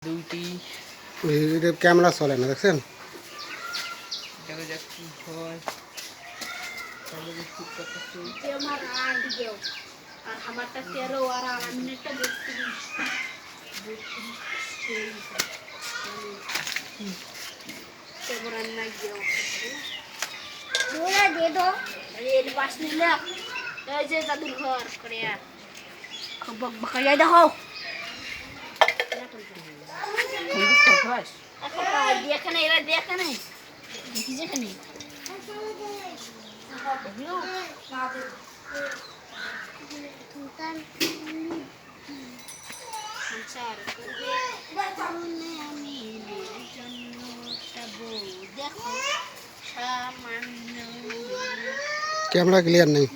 দুইটি এটা ক্যামেরা চলে না, দেখছেন? দেখা যাক কি হয়। তাহলে শুট করতেছি আমার আর দিও আর আমারটা 13 আর আমার মিনিটটা 32 कैमरा ना गिरो बोला दे दो ये पास नहीं ले ऐसे जादू घर करिया खबक बकाया देखो কিন্তু ফোকাস देखा नहीं रहा देखा नहीं देखी देखा नहीं संसार करबे तुमने আমি মেরে জন্য তবু দেখো সামান্য ক্যামেরা ক্লিয়ার নেই।